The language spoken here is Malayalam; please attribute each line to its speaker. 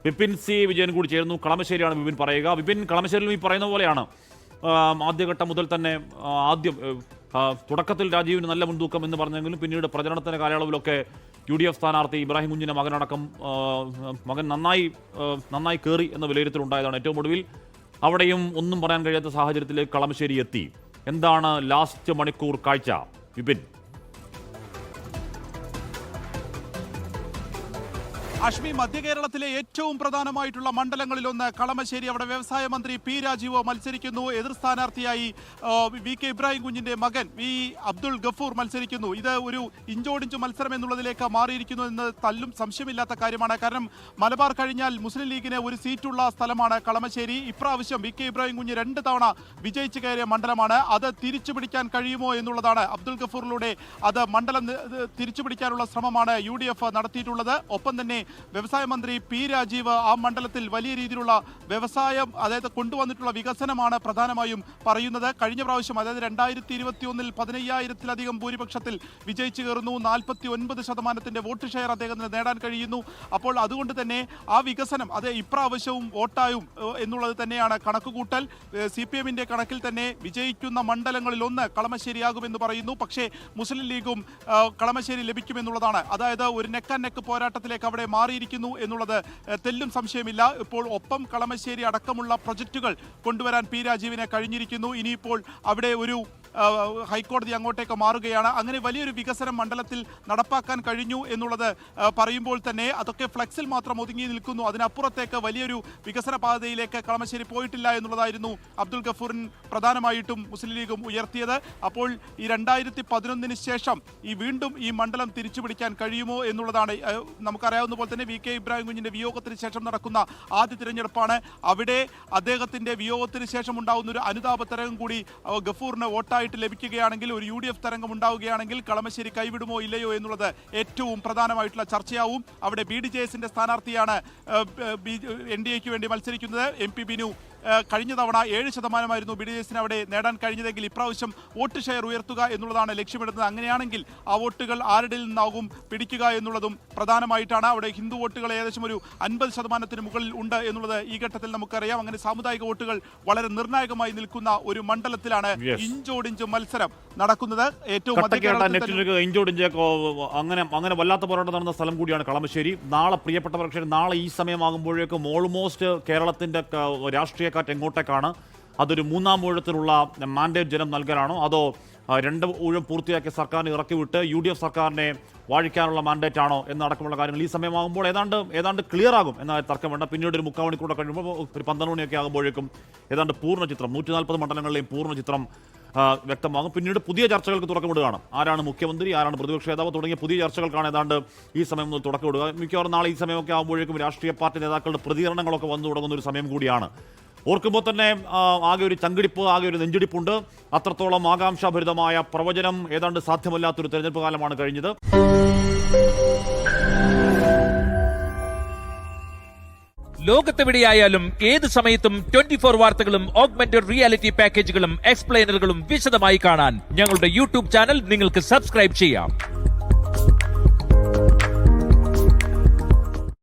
Speaker 1: വിപിൻ സി വിജയൻ കൂടി ചേരുന്നു. കളമശ്ശേരിയാണ് വിപിൻ പറയുക. വിപിൻ, കളമശ്ശേരിയിൽ ഈ പറയുന്ന പോലെയാണ് ആദ്യഘട്ടം മുതൽ തന്നെ തുടക്കത്തിൽ രാജീവിന് നല്ല മുൻതൂക്കം എന്ന് പറഞ്ഞെങ്കിലും പിന്നീട് പ്രചരണത്തിന്റെ കാലയളവിലൊക്കെ UDF സ്ഥാനാർത്ഥി ഇബ്രാഹിം കുഞ്ഞിന്റെ മകനടക്കം മകൻ നന്നായി കയറി എന്ന വിലയിരുത്തലുണ്ടായതാണ്. ഏറ്റവും ഒടുവിൽ അവിടെയും ഒന്നും പറയാൻ കഴിയാത്ത സാഹചര്യത്തിലേക്ക് കളമശ്ശേരി എത്തി. എന്താണ് ലാസ്റ്റ് മണിക്കൂർ കാഴ്ച വിപിൻ?
Speaker 2: അഷ്മി, മധ്യ കേരളത്തിലെ ഏറ്റവും പ്രധാനമായിട്ടുള്ള മണ്ഡലങ്ങളിലൊന്ന് കളമശ്ശേരി. അവിടെ വ്യവസായ മന്ത്രി പി രാജീവ് മത്സരിക്കുന്നു. എതിർ സ്ഥാനാർത്ഥിയായി VK ഇബ്രാഹിം കുഞ്ഞിന്റെ മകൻ V അബ്ദുൾ ഗഫൂർ മത്സരിക്കുന്നു. ഇത് ഒരു ഇഞ്ചോടിഞ്ച് മത്സരം എന്നുള്ളതിലേക്ക് മാറിയിരിക്കുന്നു എന്ന് തല്ലും സംശയമില്ലാത്ത കാര്യമാണ്. കാരണം മലബാർ കഴിഞ്ഞാൽ മുസ്ലിം ലീഗിന് ഒരു സീറ്റുള്ള സ്ഥലമാണ് കളമശ്ശേരി. ഇപ്രാവശ്യം VK ഇബ്രാഹിം കുഞ്ഞ് 2 തവണ വിജയിച്ചു കയറിയ മണ്ഡലമാണ്. അത് തിരിച്ചു പിടിക്കാൻ കഴിയുമോ എന്നുള്ളതാണ്. അബ്ദുൾ ഗഫൂറിലൂടെ അത് മണ്ഡലം തിരിച്ചു പിടിക്കാനുള്ള ശ്രമമാണ് UDF നടത്തിയിട്ടുള്ളത്. ഒപ്പം തന്നെ വ്യവസായ മന്ത്രി പി രാജീവ് ആ മണ്ഡലത്തിൽ വലിയ രീതിയിലുള്ള വ്യവസായം, അതായത് കൊണ്ടുവന്നിട്ടുള്ള വികസനമാണ് പ്രധാനമായും പറയുന്നത്. കഴിഞ്ഞ പ്രാവശ്യം, അതായത് 2021 15,000-ലധികം ഭൂരിപക്ഷത്തിൽ വിജയിച്ചു കയറുന്നു. 49% വോട്ട് ഷെയർ അദ്ദേഹത്തിന് നേടാൻ കഴിയുന്നു. അപ്പോൾ അതുകൊണ്ട് തന്നെ ആ വികസനം അത് ഇപ്രാവശ്യവും വോട്ടായും എന്നുള്ളത് തന്നെയാണ് കണക്കുകൂട്ടൽ. CPM-ന്റെ കണക്കിൽ തന്നെ വിജയിക്കുന്ന മണ്ഡലങ്ങളിലൊന്ന് കളമശ്ശേരിയാകുമെന്ന് പറയുന്നു. പക്ഷേ മുസ്ലിം ലീഗും കളമശ്ശേരി ലഭിക്കുമെന്നുള്ളതാണ്. അതായത് ഒരു നെക്ക് ആൻഡ് നെക്ക് പോരാട്ടത്തിലേക്ക് അവിടെ മാറിയിരിക്കുന്നു എന്നുള്ളത് തെല്ലും സംശയമില്ല. ഇപ്പോൾ ഒപ്പം കളമശ്ശേരി അടക്കമുള്ള പ്രൊജക്റ്റുകൾ കൊണ്ടുവരാൻ പി രാജീവിനെ കഴിഞ്ഞിരിക്കുന്നു. ഇനിയിപ്പോൾ അവിടെ ഒരു ഹൈക്കോടതി അങ്ങോട്ടേക്ക് മാറുകയാണ്. അങ്ങനെ വലിയൊരു വികസനം മണ്ഡലത്തിൽ നടപ്പാക്കാൻ കഴിഞ്ഞു എന്നുള്ളത് പറയുമ്പോൾ തന്നെ അതൊക്കെ ഫ്ലെക്സിൽ മാത്രം ഒതുങ്ങി നിൽക്കുന്നു. അതിനപ്പുറത്തേക്ക് വലിയൊരു വികസന പാതയിലേക്ക് കളമശ്ശേരി പോയിട്ടില്ല എന്നുള്ളതായിരുന്നു അബ്ദുൾ ഗഫൂറിൻ പ്രധാനമായിട്ടും മുസ്ലിം ലീഗും ഉയർത്തിയത്. അപ്പോൾ ഈ 2011 ശേഷം വീണ്ടും ഈ മണ്ഡലം തിരിച്ചുപിടിക്കാൻ കഴിയുമോ എന്നുള്ളതാണ്. നമുക്കറിയാവുന്ന പോലെ തന്നെ VK ഇബ്രാഹിം കുഞ്ഞിന്റെ വിയോഗത്തിന് ശേഷം നടക്കുന്ന ആദ്യ തിരഞ്ഞെടുപ്പാണ്. അവിടെ അദ്ദേഹത്തിന്റെ വിയോഗത്തിന് ശേഷം ഉണ്ടാകുന്ന ഒരു അനുതാപ തരംഗം കൂടി ഗഫൂറിന് വോട്ടായിട്ട് ലഭിക്കുകയാണെങ്കിൽ, ഒരു UDF തരംഗം ഉണ്ടാവുകയാണെങ്കിൽ കളമശ്ശേരി കൈവിടുമോ ഇല്ലയോ എന്നുള്ളത് ഏറ്റവും പ്രധാനമായിട്ടുള്ള ചർച്ചയാവും. അവിടെ BDJS-ന്റെ സ്ഥാനാർത്ഥിയാണ് NDA-ക്ക് വേണ്ടി മത്സരിക്കുന്നത്. MP ബിനു. കഴിഞ്ഞ തവണ 7% BDJS-ന് അവിടെ നേടാൻ കഴിഞ്ഞതെങ്കിൽ ഇപ്രാവശ്യം വോട്ട് ഷെയർ ഉയർത്തുക എന്നുള്ളതാണ് ലക്ഷ്യമിടുന്നത്. അങ്ങനെയാണെങ്കിൽ ആ വോട്ടുകൾ ആരുടെ നിന്നാകും പിടിക്കുക എന്നുള്ളതും പ്രധാനമായിട്ടാണ്. അവിടെ ഹിന്ദു വോട്ടുകൾ ഏകദേശം ഒരു 50% മുകളിൽ ഉണ്ട് എന്നുള്ളത് ഈ ഘട്ടത്തിൽ നമുക്കറിയാം. അങ്ങനെ സാമുദായിക വോട്ടുകൾ വളരെ നിർണായകമായി നിൽക്കുന്ന ഒരു മണ്ഡലത്തിലാണ് ഇഞ്ചോടിഞ്ച് മത്സരം നടക്കുന്നത്. ഏറ്റവും
Speaker 1: അങ്ങനെ വല്ലാത്ത പോരാട്ടം നടന്ന സ്ഥലം കൂടിയാണ് കളമശ്ശേരി. നാളെ പ്രിയപ്പെട്ട പ്രേക്ഷകർ, നാളെ ഈ സമയമാകുമ്പോഴേക്കും ഓൾമോസ്റ്റ് കേരളത്തിന്റെ രാഷ്ട്രീയ കാറ്റ് എങ്ങോട്ടേക്കാണ്? അതൊരു 3-ാം ഊഴത്തിനുള്ള മാൻഡേറ്റ് ജനം നൽകാനാണോ, അതോ 2 ഊഴം പൂർത്തിയാക്കിയ സർക്കാരിനെ ഇറക്കിവിട്ട് UDF സർക്കാരിനെ വാഴിക്കാനുള്ള മാൻഡേറ്റ് ആണോ എന്നടക്കമുള്ള കാര്യങ്ങൾ ഈ സമയമാകുമ്പോൾ ഏതാണ്ട് ക്ലിയർ ആകും എന്ന തർക്കം വേണ്ട. പിന്നീട് ഒരു 3/4 മണിക്കൂർ കഴിയുമ്പോൾ ഒരു 12 മണിയൊക്കെ ആകുമ്പോഴേക്കും ഏതാണ്ട് പൂർണ്ണ ചിത്രം, 140 മണ്ഡലങ്ങളിലെയും പൂർണ്ണ ചിത്രം വ്യക്തമാകും. പിന്നീട് പുതിയ ചർച്ചകൾക്ക് തുടക്കമിടുകയാണ്. ആരാണ് മുഖ്യമന്ത്രി, ആരാണ് പ്രതിപക്ഷ നേതാവ് തുടങ്ങിയ പുതിയ ചർച്ചകൾക്കാണ് ഏതാണ്ട് ഈ സമയം മുതൽ തുടക്കമിടുക. മിക്കവാറും നാളെ ഈ സമയമൊക്കെ ആകുമ്പോഴേക്കും രാഷ്ട്രീയ പാർട്ടി നേതാക്കളുടെ പ്രതികരണങ്ങളൊക്കെ വന്നു തുടങ്ങുന്ന ഒരു സമയം കൂടിയാണ്. ഓർക്കുമ്പോൾ തന്നെ ആകെ ഒരു ചങ്കിടിപ്പ്, ആകെ ഒരു നെഞ്ചിടിപ്പുണ്ട്. അത്രത്തോളം ആകാംക്ഷാഭരിതമായ പ്രവചനം ഏതാണ്ട് സാധ്യമല്ലാത്തൊരു തെരഞ്ഞെടുപ്പ് കാലമാണ് കഴിഞ്ഞത്.
Speaker 3: ലോകത്തെവിടെയായാലും ഏത് സമയത്തും 24 വാർത്തകളും ഓഗ്മെന്റഡ് റിയാലിറ്റി പാക്കേജുകളും എക്സ്പ്ലെയിനറുകളും വിശദമായി കാണാൻ ഞങ്ങളുടെ YouTube ചാനൽ നിങ്ങൾക്ക് സബ്സ്ക്രൈബ് ചെയ്യാം.